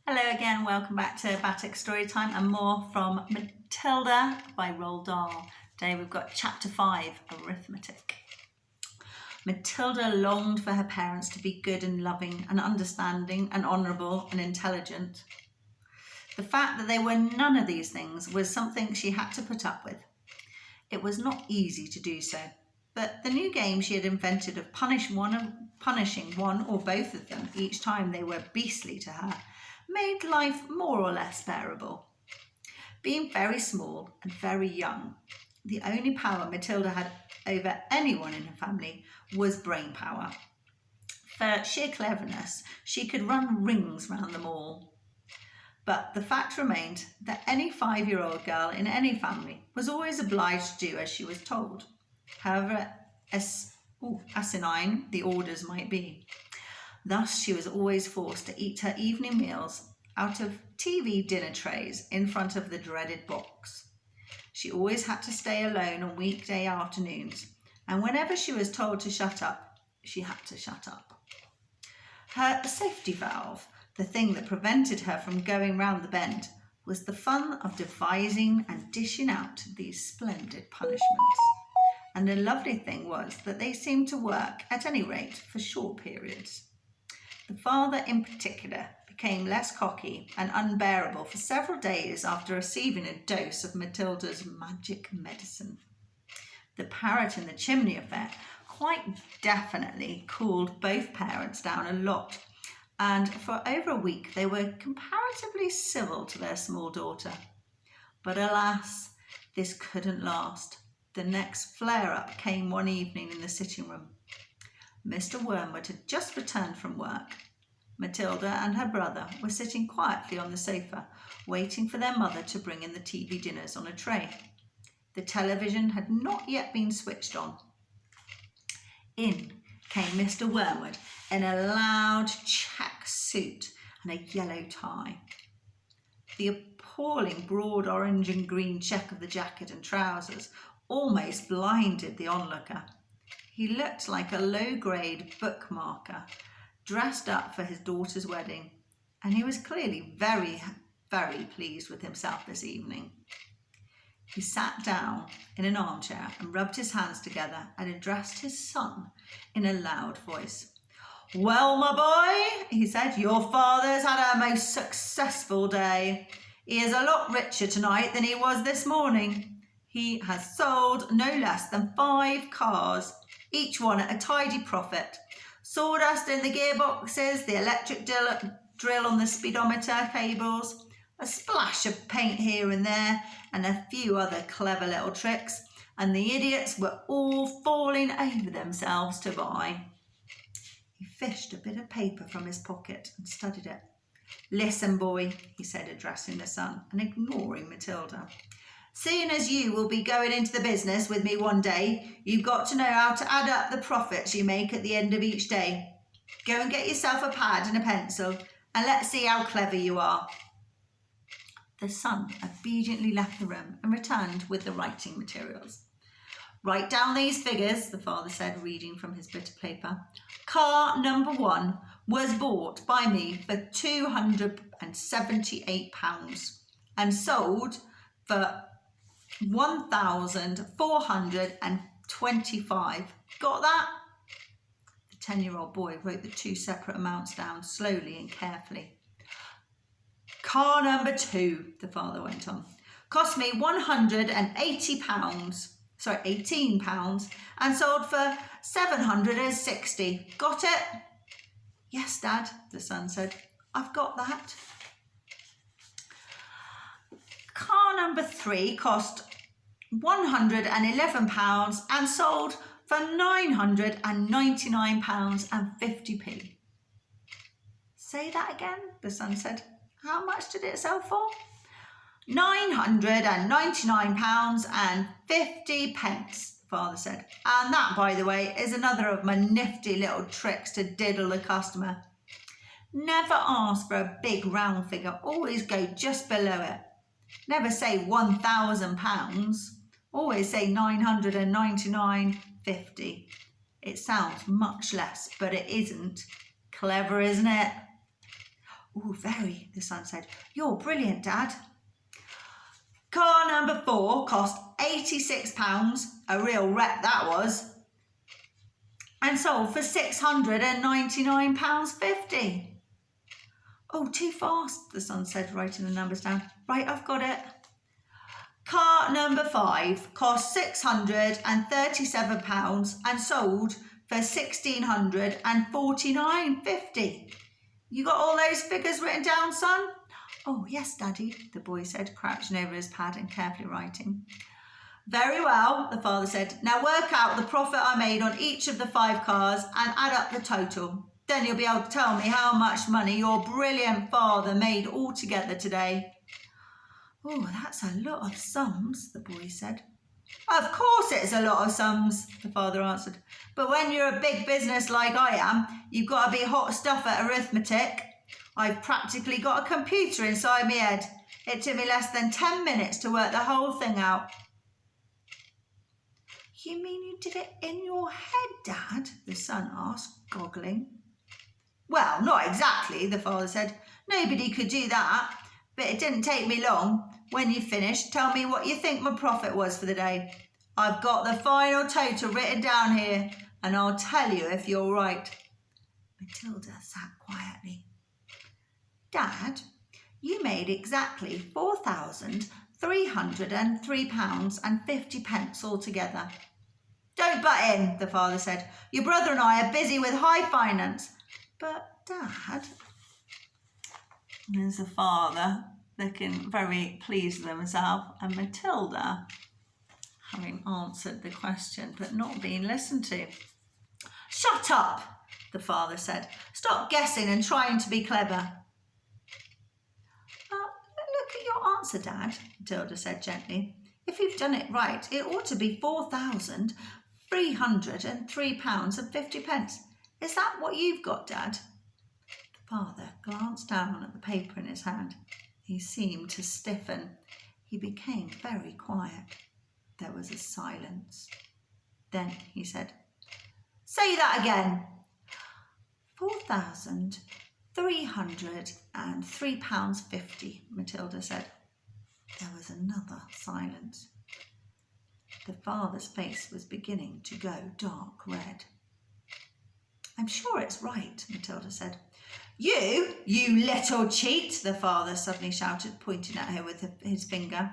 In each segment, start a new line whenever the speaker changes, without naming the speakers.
Hello again, welcome back to BATUK Storytime and more from Matilda by Roald Dahl. Today we've got chapter 5, Arithmatic. Matilda longed for her parents to be good and loving and understanding and honourable and intelligent. The fact that they were none of these things was something she had to put up with. It was not easy to do so, but the new game she had invented of punishing one or both of them each time they were beastly to her made life more or less bearable. Being very small and very young, the only power Matilda had over anyone in her family was brain power. For sheer cleverness, she could run rings round them all. But the fact remained that any 5-year-old girl in any family was always obliged to do as she was told, however asinine the orders might be. Thus, she was always forced to eat her evening meals out of TV dinner trays in front of the dreaded box. She always had to stay alone on weekday afternoons, and whenever she was told to shut up, she had to shut up. Her safety valve, the thing that prevented her from going round the bend, was the fun of devising and dishing out these splendid punishments. And the lovely thing was that they seemed to work, at any rate, for short periods. The father in particular became less cocky and unbearable for several days after receiving a dose of Matilda's magic medicine. The parrot in the chimney affair quite definitely cooled both parents down a lot, and for over a week they were comparatively civil to their small daughter. But alas, this couldn't last. The next flare-up came one evening in the sitting room. Mr. Wormwood had just returned from work. Matilda and her brother were sitting quietly on the sofa, waiting for their mother to bring in the TV dinners on a tray. The television had not yet been switched on. In came Mr. Wormwood in a loud check suit and a yellow tie. The appalling broad orange and green check of the jacket and trousers almost blinded the onlooker. He looked like a low-grade bookmarker, dressed up for his daughter's wedding, and he was clearly very, very pleased with himself this evening. He sat down in an armchair and rubbed his hands together and addressed his son in a loud voice. "Well, my boy," he said, "your father's had a most successful day. He is a lot richer tonight than he was this morning. He has sold no less than 5 cars, each one at a tidy profit. Sawdust in the gearboxes, the electric drill on the speedometer cables, a splash of paint here and there, and a few other clever little tricks, and the idiots were all falling over themselves to buy." He fished a bit of paper from his pocket and studied it. "Listen, boy," he said, addressing the son and ignoring Matilda. "Seeing as you will be going into the business with me one day, you've got to know how to add up the profits you make at the end of each day. Go and get yourself a pad and a pencil, and let's see how clever you are." The son obediently left the room and returned with the writing materials. "Write down these figures," the father said, reading from his bit of paper. "Car number 1 was bought by me for £278 and sold for £1,425. Got that?" The 10-year-old boy wrote the 2 separate amounts down slowly and carefully. "Car number 2, the father went on, cost me £18 and sold for £760. Got it?" "Yes, Dad," the son said. "I've got that." "Car number 3 cost £111 and sold for £999.50. "Say that again," the son said. "How much did it sell for?" £999.50, the father said. "And that, by the way, is another of my nifty little tricks to diddle the customer. Never ask for a big round figure, always go just below it. Never say £1,000, always say 999.50. It sounds much less, but it isn't. Clever, isn't it?" Oh, very, the son said. You're brilliant, Dad. Car number 4 cost £86, a real wreck that was, and sold for £699.50. Oh, too fast, the son said, writing the numbers down. Right, I've got it. Car number 5 cost £637 and sold for £1,649.50. You got all those figures written down, son? Oh, yes, Daddy, the boy said, crouching over his pad and carefully writing. Very well, the father said. Now work out the profit I made on each of the 5 cars and add up the total. Then you'll be able to tell me how much money your brilliant father made altogether today. Oh, that's a lot of sums, the boy said. Of course it's a lot of sums, the father answered. But when you're a big business like I am, you've got to be hot stuff at arithmetic. I've practically got a computer inside my head. It took me less than 10 minutes to work the whole thing out. You mean you did it in your head, Dad? The son asked, goggling. Well, not exactly, the father said. Nobody could do that, but it didn't take me long. When you finished, tell me what you think my profit was for the day. I've got the final total written down here, and I'll tell you if you're right. Matilda sat quietly. Dad, you made exactly £4,303.50 altogether. Don't butt in, the father said. Your brother and I are busy with high finance. But, Dad, there's the father looking very pleased with himself, and Matilda having answered the question but not being listened to. Shut up, the father said. Stop guessing and trying to be clever. Look at your answer, Dad, Matilda said gently. If you've done it right, it ought to be £4,303.50. Is that what you've got, Dad? The father glanced down at the paper in his hand. He seemed to stiffen. He became very quiet. There was a silence. Then he said, Say that again. £4,303.50, Matilda said. There was another silence. The father's face was beginning to go dark red. I'm sure it's right, Matilda said. You little cheat, the father suddenly shouted, pointing at her with his finger.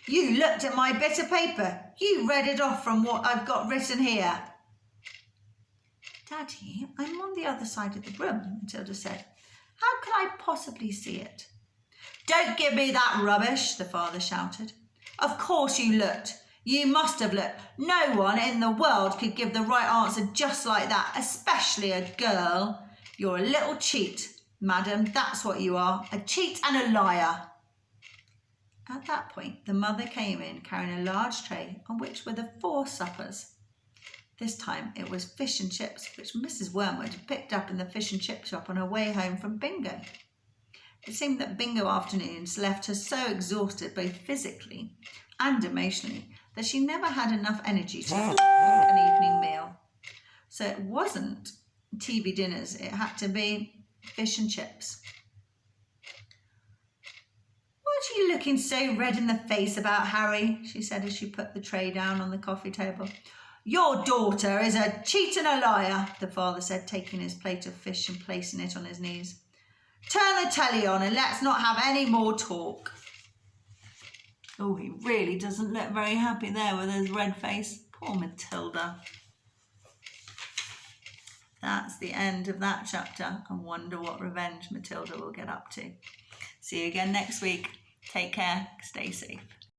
You looked at my bit of paper. You read it off from what I've got written here. Daddy, I'm on the other side of the room, Matilda said. How can I possibly see it? Don't give me that rubbish, the father shouted. Of course you looked. You must have looked. No one in the world could give the right answer just like that, especially a girl. You're a little cheat, madam, that's what you are, a cheat and a liar. At that point, the mother came in carrying a large tray on which were the 4 suppers. This time it was fish and chips, which Mrs. Wormwood had picked up in the fish and chip shop on her way home from bingo. It seemed that bingo afternoons left her so exhausted both physically and emotionally that she never had enough energy to cook an evening meal. So it wasn't TV dinners, it had to be fish and chips. What are you looking so red in the face about, Harry? She said as she put the tray down on the coffee table. Your daughter is a cheat and a liar, the father said, taking his plate of fish and placing it on his knees. Turn the telly on and let's not have any more talk. Oh, he really doesn't look very happy there with his red face. Poor Matilda. That's the end of that chapter. I wonder what revenge Matilda will get up to. See you again next week. Take care. Stay safe.